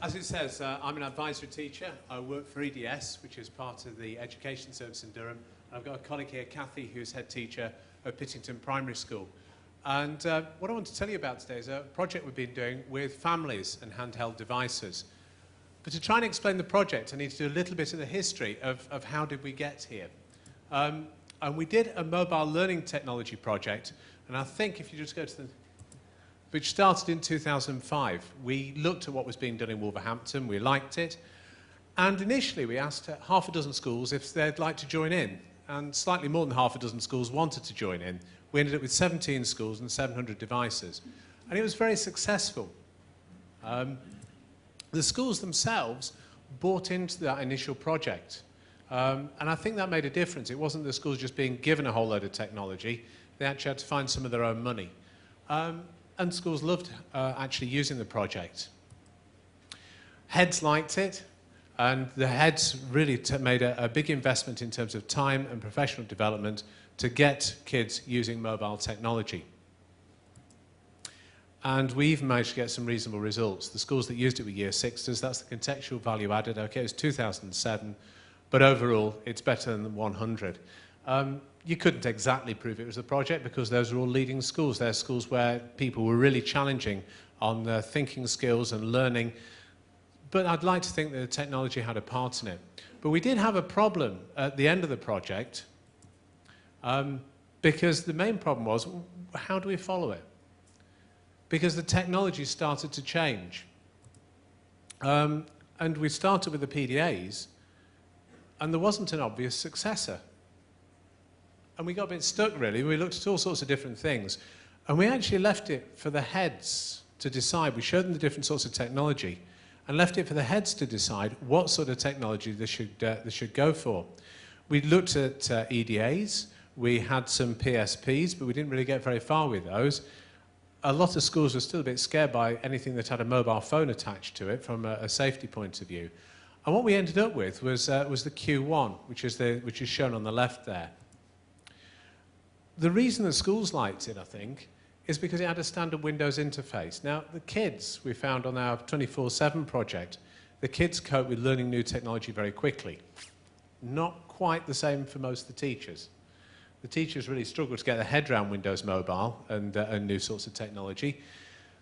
As it says, I'm an advisory teacher. I work for EDS, which is part of the Education Service in Durham. And I've got a colleague here, Kathy, who's head teacher at Pittington Primary School. And what I want to tell you about today is a project we've been doing with families and handheld devices. But to try and explain the project, I need to do a little bit of the history of how did we get here. And we did a mobile learning technology project, and I think if you just go to the... which started in 2005. We looked at what was being done in Wolverhampton, we liked it, and initially we asked half a dozen schools if they'd like to join in, and slightly more than half a dozen schools wanted to join in. We ended up with 17 schools and 700 devices, and it was very successful. The schools themselves bought into that initial project, and I think that made a difference. It wasn't the schools just being given a whole load of technology, they actually had to find some of their own money. And schools loved actually using the project. Heads liked it, and the heads really made a big investment in terms of time and professional development to get kids using mobile technology. And we even managed to get some reasonable results. The schools that used it were Year 6s, that's the contextual value added. Okay, it was 2007, but overall it's better than 100. You couldn't exactly prove it was a project because those are all leading schools. They're schools where people were really challenging on their thinking skills and learning. But I'd like to think that the technology had a part in it. But we did have a problem at the end of the project because the main problem was, how do we follow it? Because the technology started to change. And we started with the PDAs, and there wasn't an obvious successor. And we got a bit stuck, really. We looked at all sorts of different things. And we actually left it for the heads to decide. We showed them the different sorts of technology and left it for the heads to decide what sort of technology they should go for. We looked at EDAs. We had some PSPs, but we didn't really get very far with those. A lot of schools were still a bit scared by anything that had a mobile phone attached to it from a safety point of view. And what we ended up with was the Q1, which is shown on the left there. The reason the schools liked it, I think, is because it had a standard Windows interface. Now, the kids, we found on our 24/7 project, the kids cope with learning new technology very quickly. Not quite the same for most of the teachers. The teachers really struggled to get their head around Windows Mobile and new sorts of technology.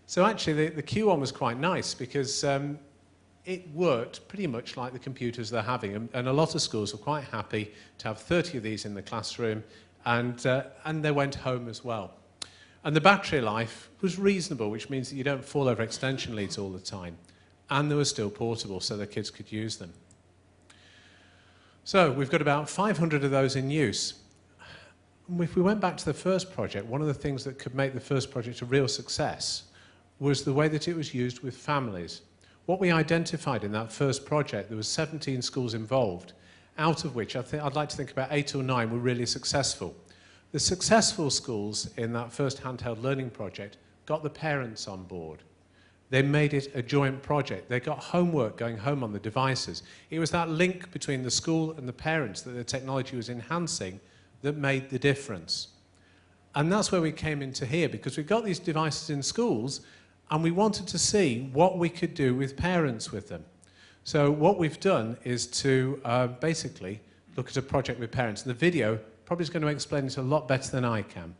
So actually, the Q1 was quite nice because it worked pretty much like the computers they're having. And a lot of schools were quite happy to have 30 of these in the classroom, and they went home as well. And the battery life was reasonable, which means that you don't fall over extension leads all the time. And they were still portable, so the kids could use them. So we've got about 500 of those in use. If we went back to the first project, one of the things that could make the first project a real success was the way that it was used with families. What we identified in that first project, there was 17 schools involved, out of which I'd like to think about 8 or 9 were really successful. The successful schools in that first handheld learning project got the parents on board. They made it a joint project. They got homework going home on the devices. It was that link between the school and the parents that the technology was enhancing that made the difference. And that's where we came into here, because we got these devices in schools and we wanted to see what we could do with parents with them. So what we've done is to basically look at a project with parents. And the video probably is going to explain it a lot better than I can.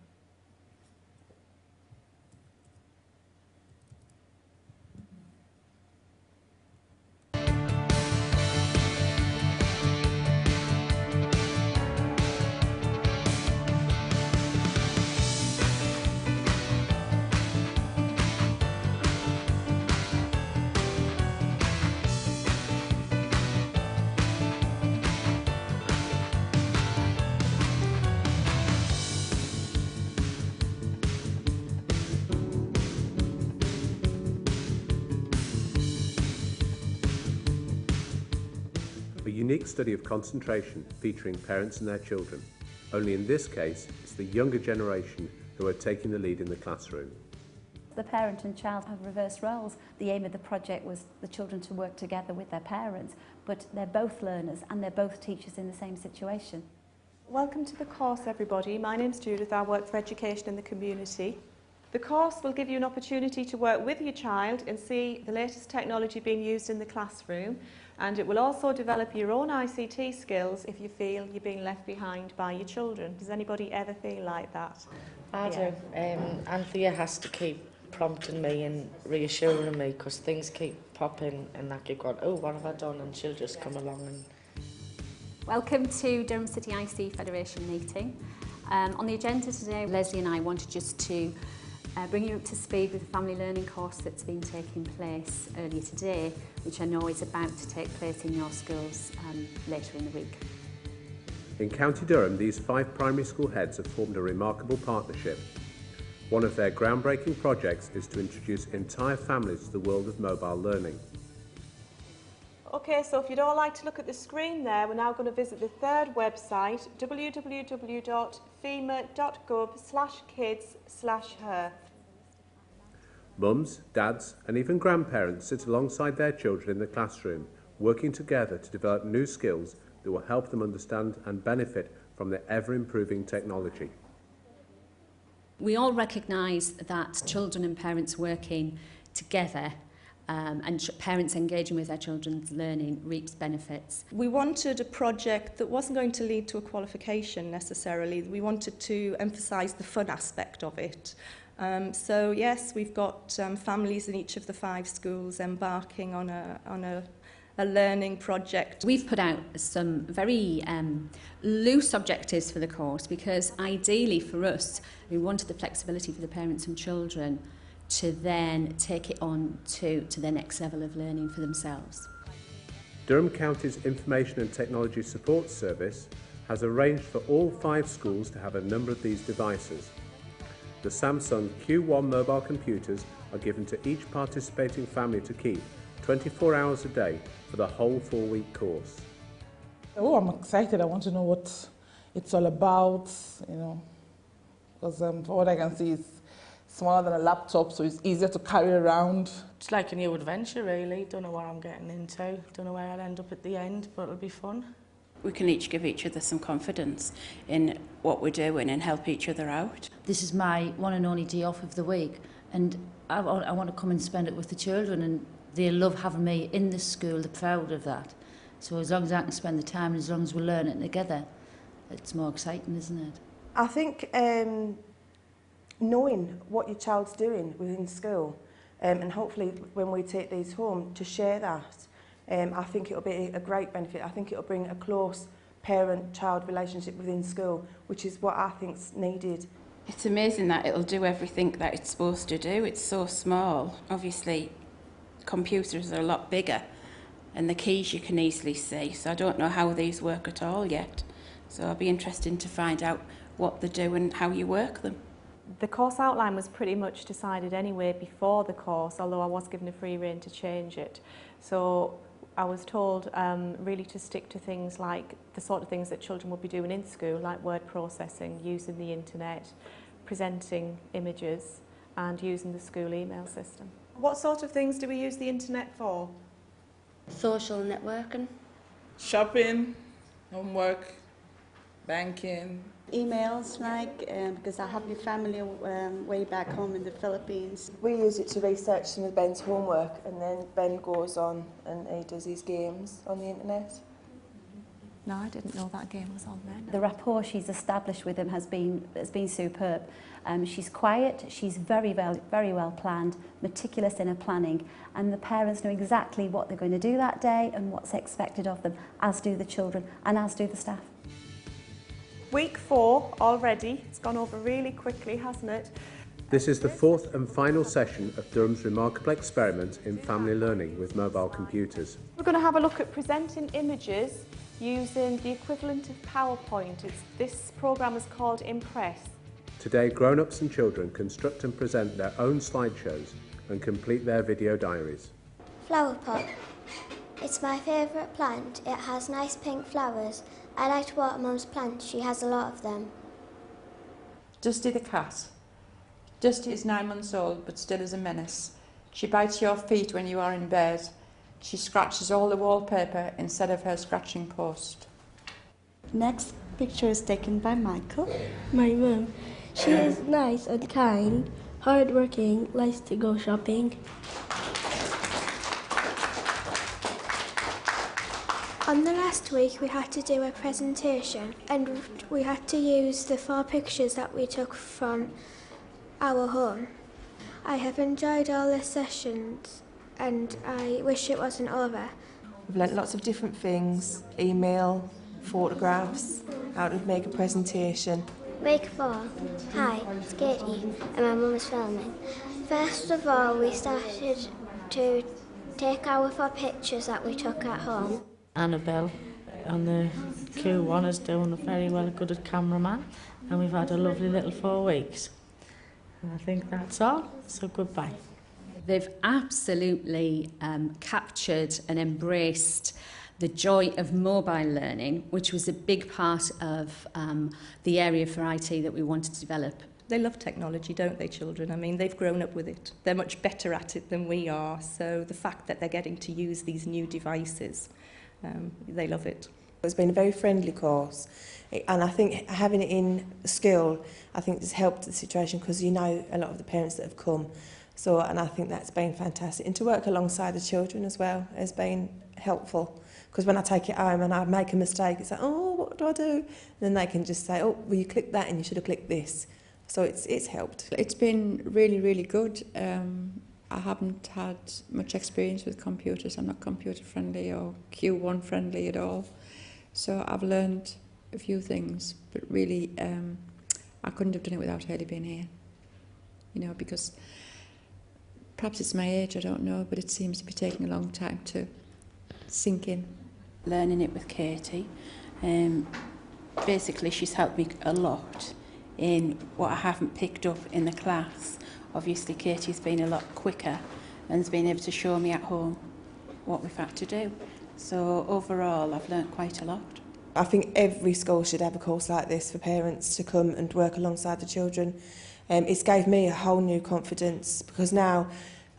A unique study of concentration featuring parents and their children. Only in this case, it's the younger generation who are taking the lead in the classroom. The parent and child have reversed roles. The aim of the project was the children to work together with their parents, but they're both learners and they're both teachers in the same situation. Welcome to the course, everybody. My name's Judith. I work for education in the community. The course will give you an opportunity to work with your child and see the latest technology being used in the classroom, and it will also develop your own ICT skills if you feel you're being left behind by your children. Does anybody ever feel like that? I do. Anthea has to keep prompting me and reassuring me because things keep popping and I keep going, oh, what have I done? And she'll just come along and... Welcome to Durham City IC Federation meeting. On the agenda today, Leslie and I wanted just to bring you up to speed with the family learning course that's been taking place earlier today, which I know is about to take place in your schools later in the week. In County Durham, these 5 primary school heads have formed a remarkable partnership. One of their groundbreaking projects is to introduce entire families to the world of mobile learning. Okay, so if you'd all like to look at the screen there, we're now going to visit the third website, www.fema.gov/kids/her. Mums, dads and even grandparents sit alongside their children in the classroom, working together to develop new skills that will help them understand and benefit from the ever-improving technology. We all recognise that children and parents working together and parents engaging with their children's learning reaps benefits. We wanted a project that wasn't going to lead to a qualification necessarily. We wanted to emphasise the fun aspect of it. So yes, we've got families in each of the 5 schools embarking on a learning project. We've put out some very loose objectives for the course because ideally for us, we wanted the flexibility for the parents and children to then take it on to the next level of learning for themselves. Durham County's Information and Technology Support Service has arranged for all 5 schools to have a number of these devices. The Samsung Q1 mobile computers are given to each participating family to keep 24 hours a day for the whole 4-week course. Oh, I'm excited. I want to know what it's all about, you know, because from what I can see, it's smaller than a laptop, so it's easier to carry around. It's like a new adventure, really. Don't know what I'm getting into. Don't know where I'll end up at the end, but it'll be fun. We can each give each other some confidence in what we're doing and help each other out. This is my one and only day off of the week, and I want to come and spend it with the children, and they love having me in the school. They're proud of that. So as long as I can spend the time and as long as we're learning together, it's more exciting, isn't it? I think knowing what your child's doing within school, and hopefully when we take these home to share that, I think it'll be a great benefit. I think it'll bring a close parent-child relationship within school, which is what I think's needed. It's amazing that it'll do everything that it's supposed to do. It's so small. Obviously, computers are a lot bigger and the keys you can easily see, so I don't know how these work at all yet. So it'll be interesting to find out what they do and how you work them. The course outline was pretty much decided anyway before the course, although I was given a free rein to change it. So I was told really to stick to things like the sort of things that children will be doing in school, like word processing, using the internet, presenting images and using the school email system. What sort of things do we use the internet for? Social networking. Shopping, homework, banking. Emails, like, because I have my family way back home in the Philippines. We use it to research some of Ben's homework, and then Ben goes on and he does his games on the internet. No, I didn't know that game was on there. No. The rapport she's established with him has been superb. She's quiet, she's very well planned, meticulous in her planning, and the parents know exactly what they're going to do that day and what's expected of them, as do the children and as do the staff. Week 4 already. It's gone over really quickly, hasn't it? This is the 4th and final session of Durham's remarkable experiment in family learning with mobile computers. We're going to have a look at presenting images using the equivalent of PowerPoint. This programme is called Impress. Today, grown-ups and children construct and present their own slideshows and complete their video diaries. Flower pot. It's my favourite plant. It has nice pink flowers. I like to water Mum's plants. She has a lot of them. Dusty the cat. Dusty is 9 months old but still is a menace. She bites your feet when you are in bed. She scratches all the wallpaper instead of her scratching post. Next picture is taken by Michael. My mum. She is nice and kind, hardworking, likes to go shopping. On the last week we had to do a presentation and we had to use the 4 pictures that we took from our home. I have enjoyed all the sessions and I wish it wasn't over. We've learnt lots of different things, email, photographs, how to make a presentation. Week 4. Hi, it's Katie and my mum is filming. First of all, we started to take our 4 pictures that we took at home. Annabelle on the Q1 is doing very well, good at cameraman, and we've had a lovely little 4 weeks. And I think that's all, so goodbye. They've absolutely captured and embraced the joy of mobile learning, which was a big part of the area for IT that we wanted to develop. They love technology, don't they, children? I mean, they've grown up with it. They're much better at it than we are, so the fact that they're getting to use these new devices, they love it. It's been a very friendly course, and I think having it in school, I think has helped the situation because you know a lot of the parents that have come. So, and I think that's been fantastic. And to work alongside the children as well has been helpful. Because when I take it home and I make a mistake, it's like, oh, what do I do? And then they can just say, oh, well, you clicked that and you should have clicked this. So it's helped. It's been really, really good. I haven't had much experience with computers. I'm not computer friendly or Q1 friendly at all. So I've learned a few things, but really I couldn't have done it without Hayley being here. You know, because perhaps it's my age, I don't know, but it seems to be taking a long time to sink in. Learning it with Katie, basically she's helped me a lot in what I haven't picked up in the class. Obviously Katie's been a lot quicker and has been able to show me at home what we've had to do. So overall I've learnt quite a lot. I think every school should have a course like this for parents to come and work alongside the children. It's gave me a whole new confidence because now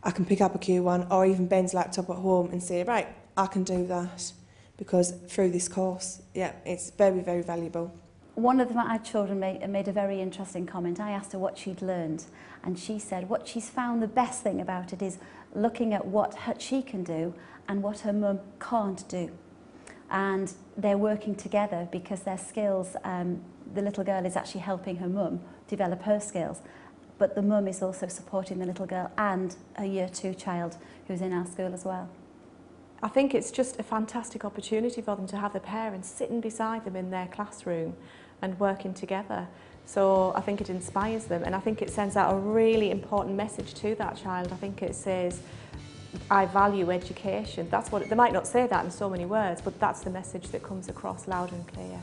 I can pick up a Q1 or even Ben's laptop at home and say, right, I can do that because through this course, yeah, it's very, very valuable. One of my children made a very interesting comment. I asked her what she'd learned and she said what she's found the best thing about it is looking at what she can do and what her mum can't do. And they're working together because their skills, the little girl is actually helping her mum develop her skills, but the mum is also supporting the little girl and a year 2 child who's in our school as well. I think it's just a fantastic opportunity for them to have the parents sitting beside them in their classroom and working together. So I think it inspires them and I think it sends out a really important message to that child. I think it says, I value education. That's what they might not say that in so many words, but that's the message that comes across loud and clear.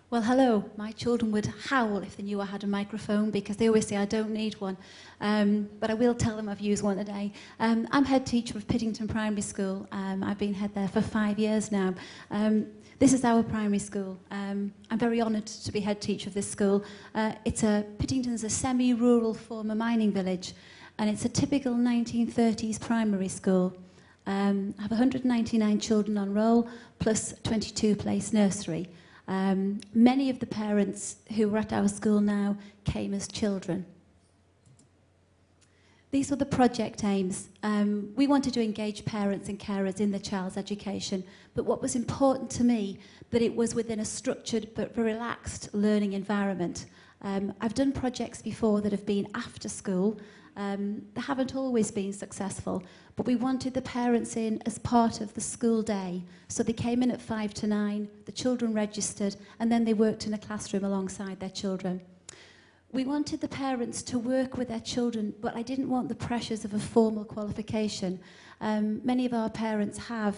Well, hello. My children would howl if they knew I had a microphone because they always say I don't need one. But I will tell them I've used one today. I'm head teacher of Piddington Primary School. I've been head there for 5 years now. This is our primary school. I'm very honoured to be head teacher of this school. Piddington's a semi-rural former mining village, and it's a typical 1930s primary school. I have 199 children on roll, plus 22 place nursery. Many of the parents who are at our school now came as children. These were the project aims. We wanted to engage parents and carers in their child's education, but what was important to me, that it was within a structured but relaxed learning environment. I've done projects before that have been after school. They haven't always been successful, but we wanted the parents in as part of the school day. So they came in at 5 to 9, the children registered, and then they worked in a classroom alongside their children. We wanted the parents to work with their children, but I didn't want the pressures of a formal qualification. Many of our parents have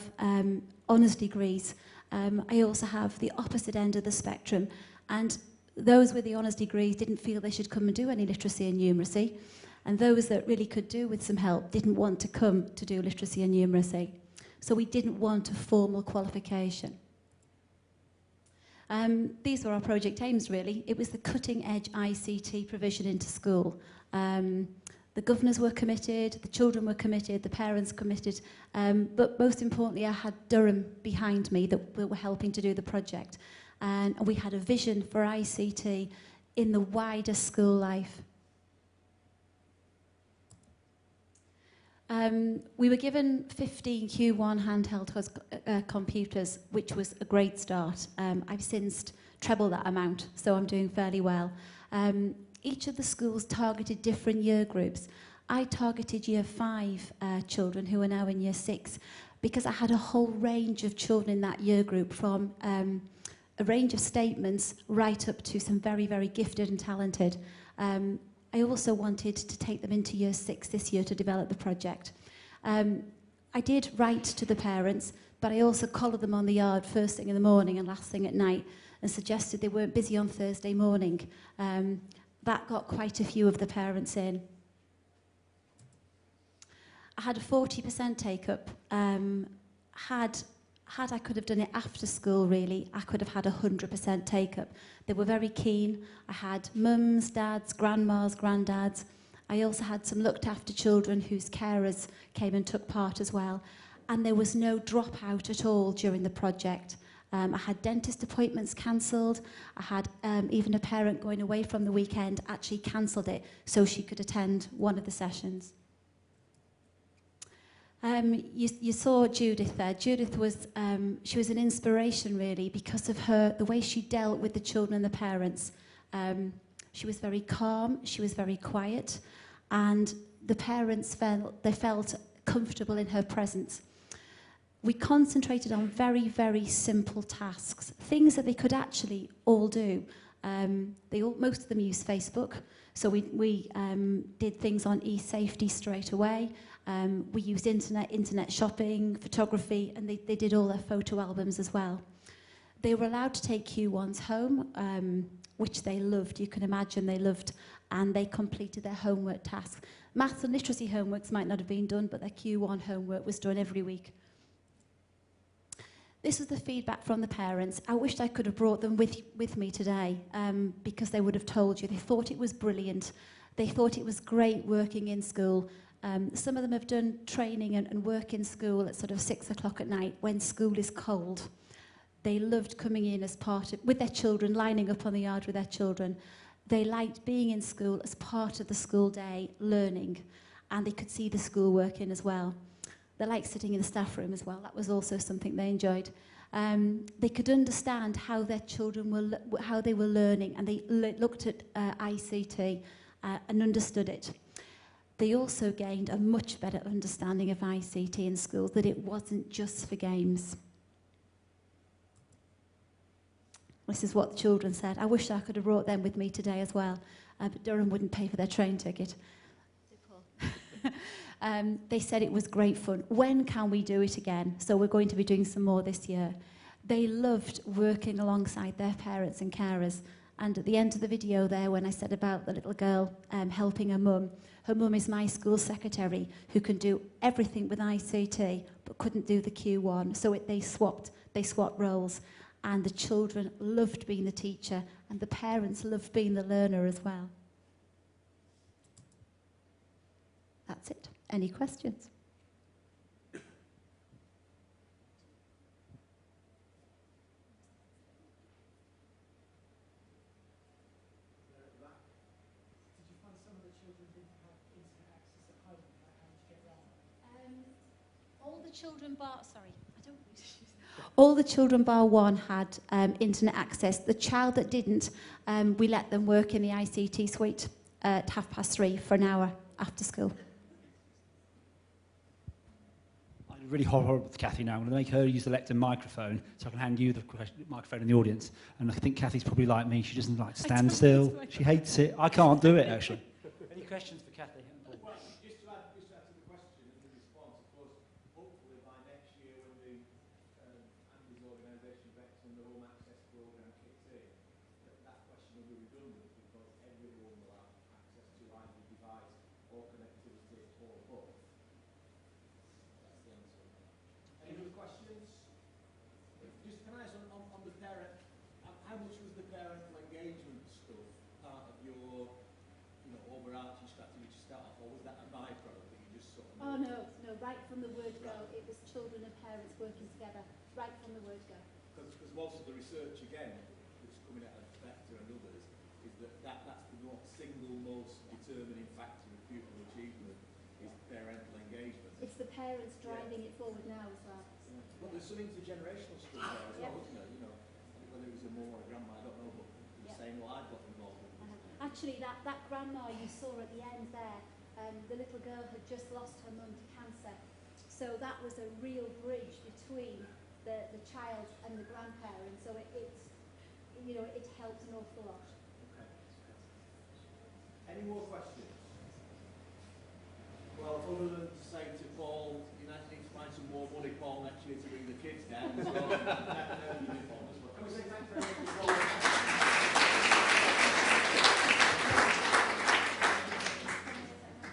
honours degrees. I also have the opposite end of the spectrum, and those with the honours degrees didn't feel they should come and do any literacy and numeracy. And those that really could do with some help didn't want to come to do literacy and numeracy. So we didn't want a formal qualification. These were our project aims, really. It was the cutting-edge ICT provision into school. The governors were committed, the children were committed, the parents committed, but most importantly, I had Durham behind me that were helping to do the project. And we had a vision for ICT in the wider school life. We were given 15 Q1 handheld computers, which was a great start. I've since trebled that amount, so I'm doing fairly well. Each of the schools targeted different year groups. I targeted year 5 children who are now in year 6 because I had a whole range of children in that year group, from a range of statements right up to some very, very gifted and talented. I also wanted to take them into year 6 this year to develop the project. I did write to the parents, but I also collared them on the yard first thing in the morning and last thing at night and suggested they weren't busy on Thursday morning. That got quite a few of the parents in. I had a 40% take-up. Had I could have done it after school, really, I could have had 100% take-up. They were very keen. I had mums, dads, grandmas, granddads. I also had some looked after children whose carers came and took part as well. And there was no dropout at all during the project. I had dentist appointments cancelled. I had even a parent going away from the weekend actually cancelled it so she could attend one of the sessions. You saw Judith there. Judith was, she was an inspiration, really, because of the way she dealt with the children and the parents. She was very calm, she was very quiet, and the parents felt comfortable in her presence. We concentrated on very, very simple tasks, things that they could actually all do. Most of them use Facebook, so we did things on e-safety straight away. We used internet shopping, photography, and they did all their photo albums as well. They were allowed to take Q1s home, which they loved. You can imagine they loved, and they completed their homework tasks. Maths and literacy homeworks might not have been done, but their Q1 homework was done every week. This was the feedback from the parents. I wished I could have brought them with me today, because they would have told you. They thought it was brilliant. They thought it was great working in school. Some of them have done training and work in school at sort of 6 o'clock at night when school is cold. They loved coming in as with their children, lining up on the yard with their children. They liked being in school as part of the school day, learning, and they could see the school work in as well. They liked sitting in the staff room as well. That was also something they enjoyed. They could understand how their children how they were learning, and they looked at ICT and understood it. They also gained a much better understanding of ICT in schools, that it wasn't just for games. This is what the children said. I wish I could have brought them with me today as well, but Durham wouldn't pay for their train ticket. They said it was great fun. When can we do it again? So we're going to be doing some more this year. They loved working alongside their parents and carers. And at the end of the video there, when I said about the little girl helping her mum is my school secretary who can do everything with ICT but couldn't do the Q1. So they swapped roles, and the children loved being the teacher and the parents loved being the learner as well. That's it. Any questions? All the children bar one had internet access. The child that didn't, we let them work in the ICT suite at 3:30 for an hour after school. I'm really horrible with Kathy now. I'm going to make her use the lectern microphone so I can hand you the microphone in the audience. And I think Kathy's probably like me. She doesn't like to stand still. She hates it. I can't do it, actually. Any questions for Kathy? Well, just to add to the question and the response, of course, hopefully by next year when the Andy's organisation Vex and the Home Access Programme kicks in, that question will be redundant because everyone will have access to either device or connectivity or both. That's the answer. Any other questions? Just can I ask on the parent, how much was the parental engagement stuff part of your overarching strategy to start off, or was that a byproduct that you just sort of... Oh, no, right from the word go. It was children and parents working together, right from the word go. Because most of the research, again, that's coming out of Vector and others, is that's the single most determining factor of pupil achievement is parental engagement. It's the parents driving it forward now as well. Yeah. But there's some intergenerational stuff there as well, isn't there? Whether it was a mum or a grandma, I don't know, but the same well, I've got involved in this. Actually, that grandma you saw at the end there, the little girl had just lost her mum to cancer. So that was a real bridge between the child and the grandparent. So it helped an awful lot. Okay. Any more questions? Well, other than to say to Paul, you need to find some more money, Paul, next year to bring the kids down as well.